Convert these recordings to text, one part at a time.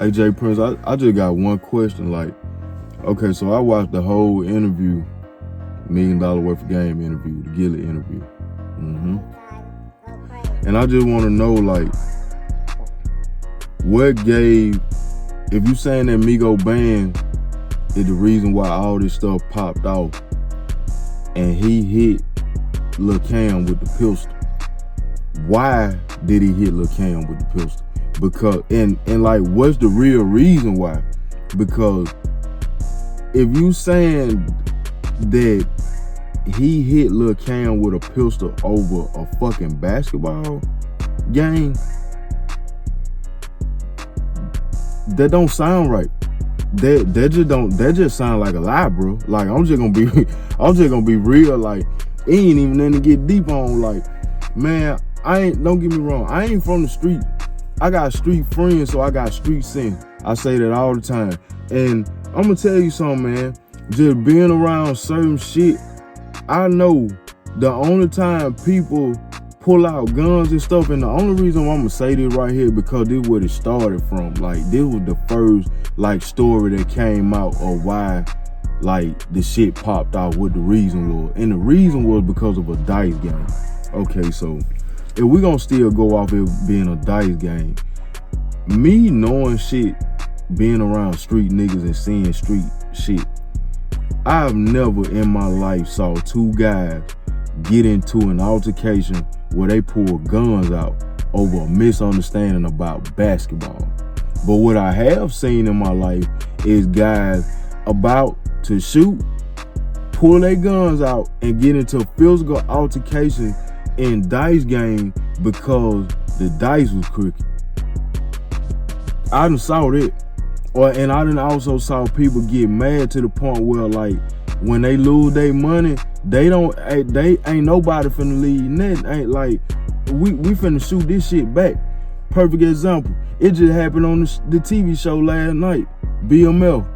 Hey, Jay Prince, I just got one question. Like, okay, so I watched the whole interview, $1 Million Worth of Game interview, the Gilly interview. And I just want to know, like, what gave, if you saying that Migo band is the reason why all this stuff popped off and he hit Lil Cam with the pistol, why did he hit Lil Cam with the pistol? Because, and like, what's the real reason why? Because if you saying that he hit Lil Cam with a pistol over a fucking basketball game, that don't sound right. That just sound like a lie, bro. Like, I'm just gonna be real. Like, it ain't even nothing to get deep on. Like, man, don't get me wrong, I ain't from the street. I got street friends, so I got street sense. I say that all the time. And I'm gonna tell you something, man. Just being around certain shit, I know the only time people pull out guns and stuff, and the only reason why I'm gonna say this right here, because this is where it started from. Like, this was the first, like, story that came out of why, like, the shit popped out, what the reason was. And the reason was because of a dice game. Okay, so if we gonna still go off it being a dice game, me knowing shit, being around street niggas and seeing street shit, I've never in my life saw two guys get into an altercation where they pull guns out over a misunderstanding about basketball. But what I have seen in my life is guys about to shoot, pull their guns out, and get into physical altercation in dice game because the dice was crooked. I done saw that. And I done also saw people get mad to the point where, like, when they lose their money, they ain't nobody finna leave nothing. Ain't like, we finna shoot this shit back. Perfect example. It just happened on the TV show last night, BMF.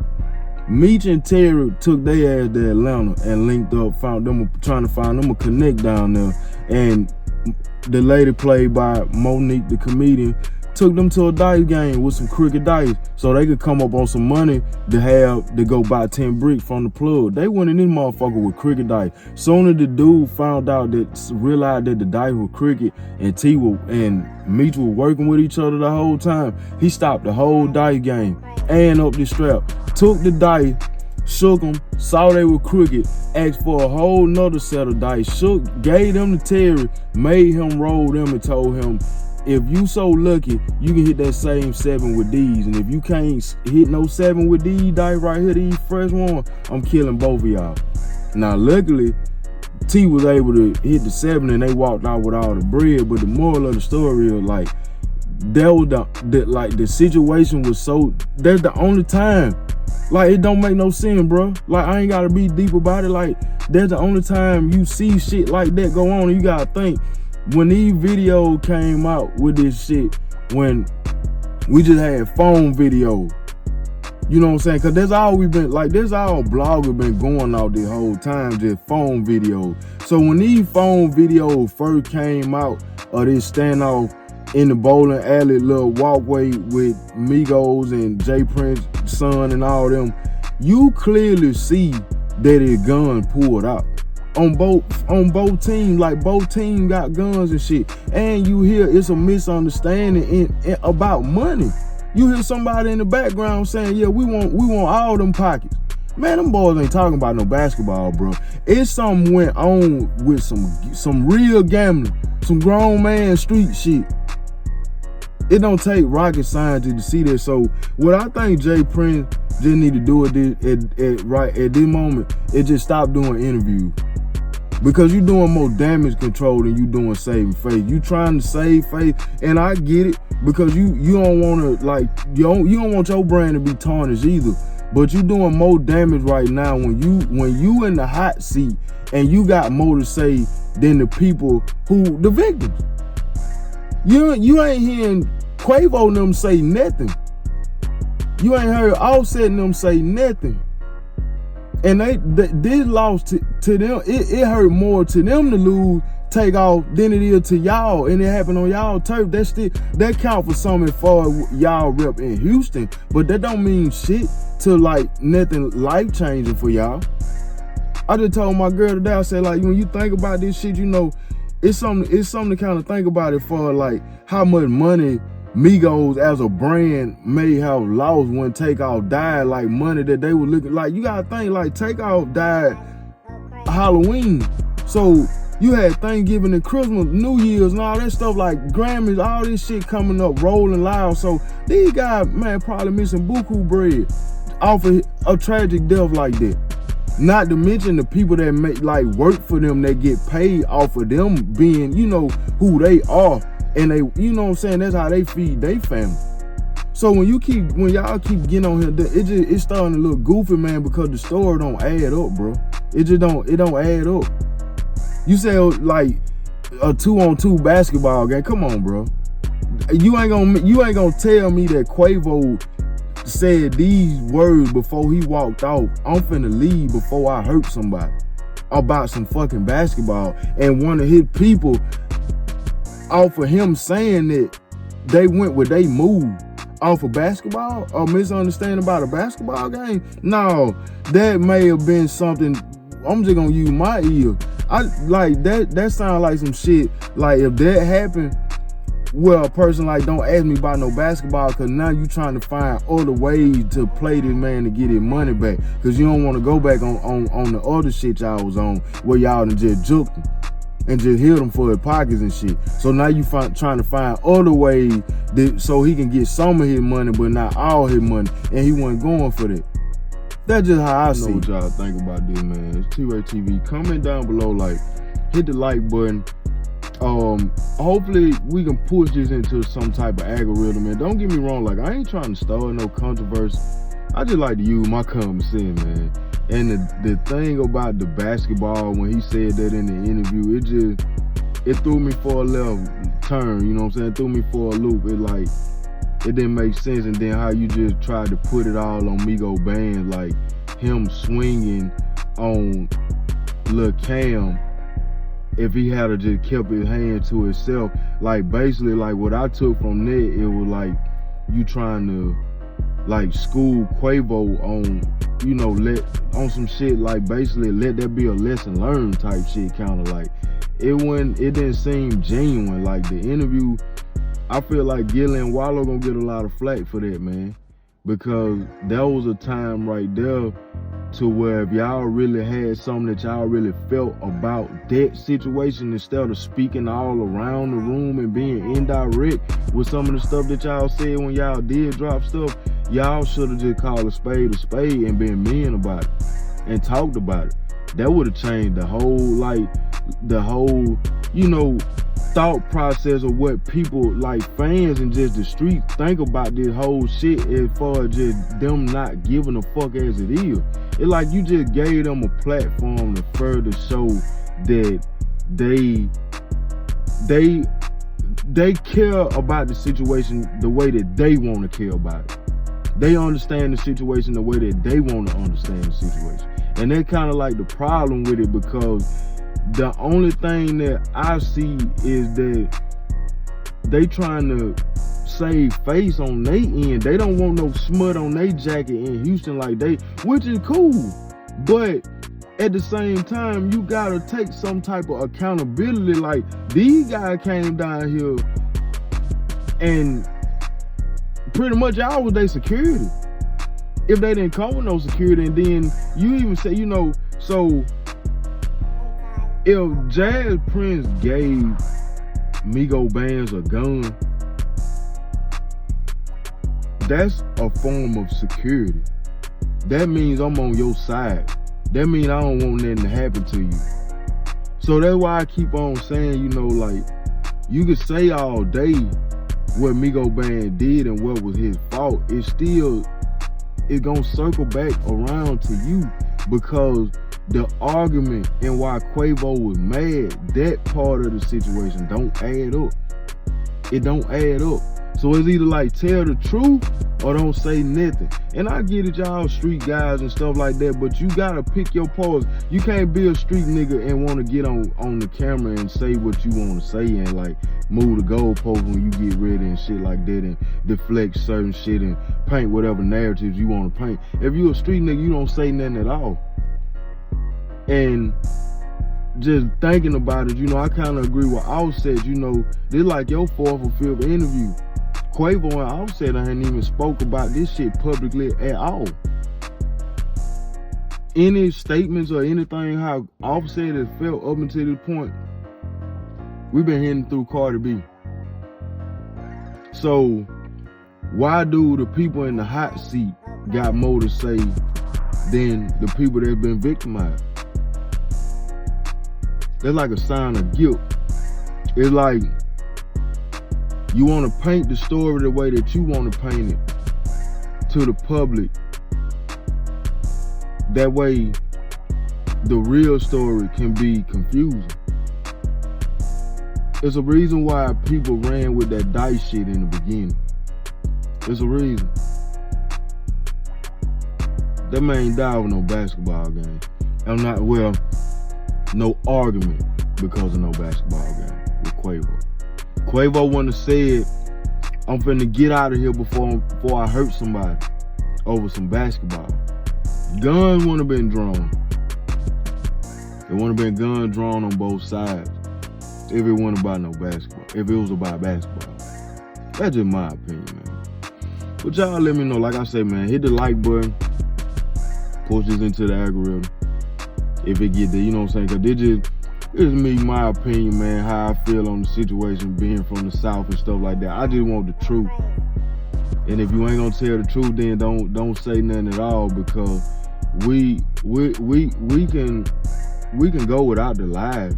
Meech and Terry took their ass to Atlanta and linked up, trying to find them a connect down there. And the lady played by Monique, the comedian, took them to a dice game with some crooked dice so they could come up on some money to go buy 10 bricks from the plug. They went in this motherfucker with crooked dice. Soon as the dude realized that the dice were crooked and Meech were working with each other the whole time, he stopped the whole dice game and up the strap, took the dice, shook them, saw they were crooked, asked for a whole nother set of dice, gave them to Terry, made him roll them, and told him, if you so lucky, you can hit that same 7 with these. And if you can't hit no 7 with these dice right here, these fresh ones, I'm killing both of y'all. Now, luckily, T was able to hit the 7 and they walked out with all the bread. But the moral of the story is, like, that was the situation was so, that's the only time. Like, it don't make no sense, bro. Like, I ain't gotta be deep about it. Like, that's the only time you see shit like that go on, and you gotta think, when these videos came out with this shit, when we just had phone video, you know what I'm saying? Cause that's all bloggers been going out this whole time, just phone videos. So when these phone videos first came out of this standoff in the bowling alley little walkway with Migos and Jay Prince's son and all them, you clearly see that his gun pulled out. On both teams, like, both teams got guns and shit. And you hear it's a misunderstanding about money. You hear somebody in the background saying, yeah, we want all them pockets. Man, them boys ain't talking about no basketball, bro. It's something went on with some real gambling, some grown man street shit. It don't take rocket science to see that. So what I think Jay Prince just need to do at this moment is just stop doing interviews. Because you're doing more damage control than you doing saving face. You trying to save face, and I get it, because you don't want to, like, you don't want your brand to be tarnished either. But you doing more damage right now when you in the hot seat and you got more to say than the people the victims. You ain't hearing Quavo and them say nothing. You ain't heard Offset and them say nothing. And this loss to them, it hurt more to them to lose Takeoff than it is to y'all, and it happened on y'all turf. That count for something for y'all rep in Houston, but that don't mean shit to like nothing life changing for y'all. I just told my girl today, I said, like, when you think about this shit, you know, it's something to kind of think about it for, like, how much money Migos as a brand may have lost when Takeoff died, like money that they were looking like. You gotta think, like, Takeoff died Halloween, so you had Thanksgiving and Christmas, New Year's and all that stuff, like Grammys, all this shit coming up rolling loud. So these guys, man, probably missing buku bread off of a tragic death like that. Not to mention the people that make, like, work for them, that get paid off of them being, you know, who they are. And they, you know what I'm saying, that's how they feed their family. So when y'all keep getting on here, it's starting to look goofy, man, because the story don't add up, bro. It don't add up. You say, like, a 2-on-2 basketball game. Come on, bro. You ain't gonna tell me that Quavo said these words before he walked off. I'm finna leave before I hurt somebody about some fucking basketball. And one of his people, off of him saying that they went with they move off of basketball or misunderstanding about a basketball game. No, that may have been something. I'm just gonna use my ear. I like that sounds like some shit. Like, if that happened, well, a person like, don't ask me about no basketball, because now you trying to find other ways to play this man to get his money back, because you don't want to go back on the other shit y'all was on, where y'all done just juked him and just hit him for his pockets and shit. So now you trying to find other ways so he can get some of his money, but not all his money, and he wasn't going for that. That's just how I see it. What y'all think about this, man. It's T-RaeTv. Comment down below, like, hit the like button. Hopefully we can push this into some type of algorithm. And don't get me wrong, like, I ain't trying to start no controversy. I just like to use my common sense, man. And the thing about the basketball, when he said that in the interview, it threw me for a little turn, you know what I'm saying? It threw me for a loop. It didn't make sense. And then how you just tried to put it all on Migo bands, like him swinging on Lil Cam. If he had just kept his hand to himself, like, basically, like, what I took from that, it was like you trying to, like, school Quavo on, you know, on some shit, like, basically let that be a lesson learned type shit, kind of like. It didn't seem genuine. Like, the interview, I feel like Gilly and Wallow gonna get a lot of flack for that, man, because that was a time right there to where if y'all really had something that y'all really felt about that situation, instead of speaking all around the room and being indirect with some of the stuff that y'all said when y'all did drop stuff, y'all should have just called a spade and been mean about it and talked about it. That would have changed the whole, you know, thought process of what people, like fans and just the streets, think about this whole shit, as far as just them not giving a fuck as it is. It's like you just gave them a platform to further show that they care about the situation the way that they want to care about it. They understand the situation the way that they want to understand the situation. And that's kind of like the problem with it, because the only thing that I see is that they trying to save face on their end. They don't want no smut on their jacket in Houston, like which is cool. But at the same time, you gotta take some type of accountability. Like, these guys came down here and pretty much y'all was their security. If they didn't come with no security, and then you even say, you know, so if Jazz Prince gave Migo bands a gun, that's a form of security. That means I'm on your side. That means I don't want nothing to happen to you. So that's why I keep on saying, you know, like, you could say all day what Migo band did and what was his fault. It's gonna circle back around to you, because the argument and why Quavo was mad, that part of the situation don't add up. It don't add up. So it's either like tell the truth or don't say nothing. And I get it, y'all street guys and stuff like that, but you gotta pick your pause. You can't be a street nigga and want to get on the camera and say what you want to say and like move the goalpost when you get ready and shit like that and deflect certain shit and paint whatever narratives you want to paint. If you a street nigga, you don't say nothing at all. And just thinking about it, you know, I kind of agree with Offset. You know, this like your 4th or 5th interview. Quavo and Offset, I hadn't even spoke about this shit publicly at all. Any statements or anything how Offset has felt up until this point, we've been heading through Cardi B. So why do the people in the hot seat got more to say than the people that have been victimized? That's like a sign of guilt. It's like you want to paint the story the way that you want to paint it to the public. That way, the real story can be confusing. There's a reason why people ran with that dice shit in the beginning. There's a reason. That man died with no basketball game. No argument because of no basketball game with Quavo. Quavo wouldn't have said, I'm finna get out of here before I hurt somebody over some basketball. Guns wouldn't have been drawn. There wouldn't have been guns drawn on both sides if it wasn't about no basketball. If it was about basketball. That's just my opinion, man. But y'all let me know. Like I say, man, hit the like button. Push this into the algorithm. If it get there, you know what I'm saying? Cause it's me, my opinion, man, how I feel on the situation being from the South and stuff like that. I just want the truth. And if you ain't gonna tell the truth, then don't say nothing at all, because we can go without the lies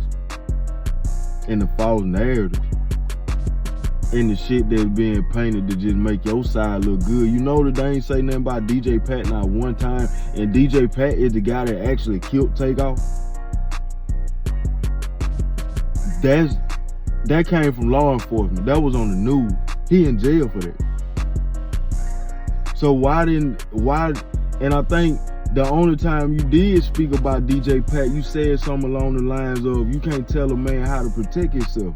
and the false narratives and the shit that's being painted to just make your side look good. You know that they ain't say nothing about DJ Pat not one time, and DJ Pat is the guy that actually killed Takeoff. That came from law enforcement. That was on the news. He in jail for that. So why? And I think the only time you did speak about DJ Pat, you said something along the lines of, you can't tell a man how to protect himself.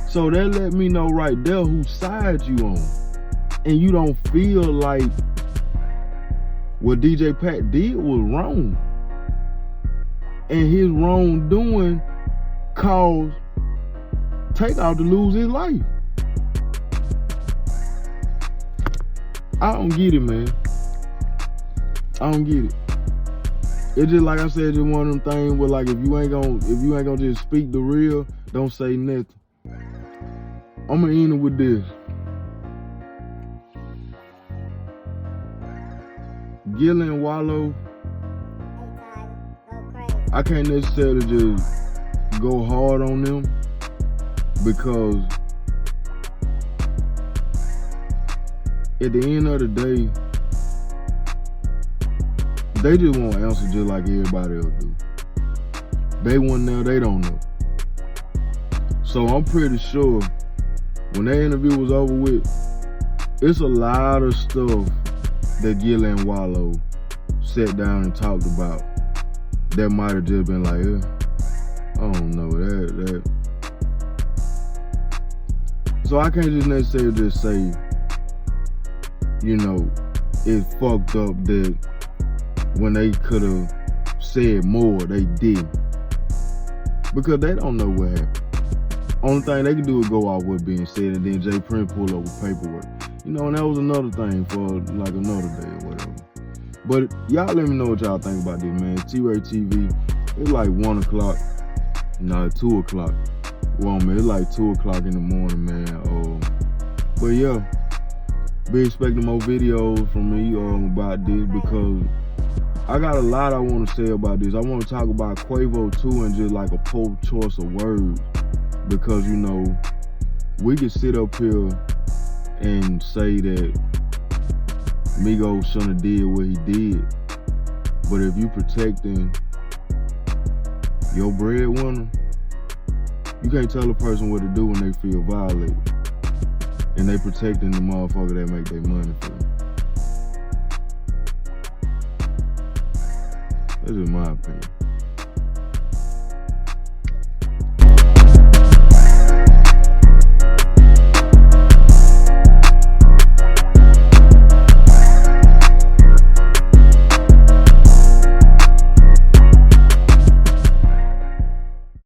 So that let me know right there whose side you on. And you don't feel like what DJ Pat did was wrong. And his wrongdoing caused Takeoff to lose his life. I don't get it, man. I don't get it. It's just like I said, just one of them things where like if you ain't gonna just speak the real, don't say nothing. I'm gonna end it with this. Gillen and Wallow, I can't necessarily just go hard on them, because at the end of the day, they just want to answer just like everybody else do. They want to know, they don't know. So I'm pretty sure when that interview was over with, it's a lot of stuff that Gillen and Wallow sat down and talked about that might have just been like, I don't know, that. So I can't just necessarily just say, you know, it's fucked up that when they could have said more, they didn't. Because they don't know what happened. Only thing they can do is go off what's being said, and then Jay Prince pull over paperwork. You know, and that was another thing for like another day or whatever. But y'all let me know what y'all think about this, man. T-RaeTv, it's like 1 o'clock. No, 2 o'clock. Well, man, it's like 2 o'clock in the morning, man. But yeah, be expecting more videos from me about this, because I got a lot I want to say about this. I want to talk about Quavo too, and just like a poor choice of words. Because, you know, we can sit up here and say that Migos shouldn't have did what he did. But if you protecting your breadwinner, you can't tell a person what to do when they feel violated. and they protecting the motherfucker that make their money for them. That's just my opinion.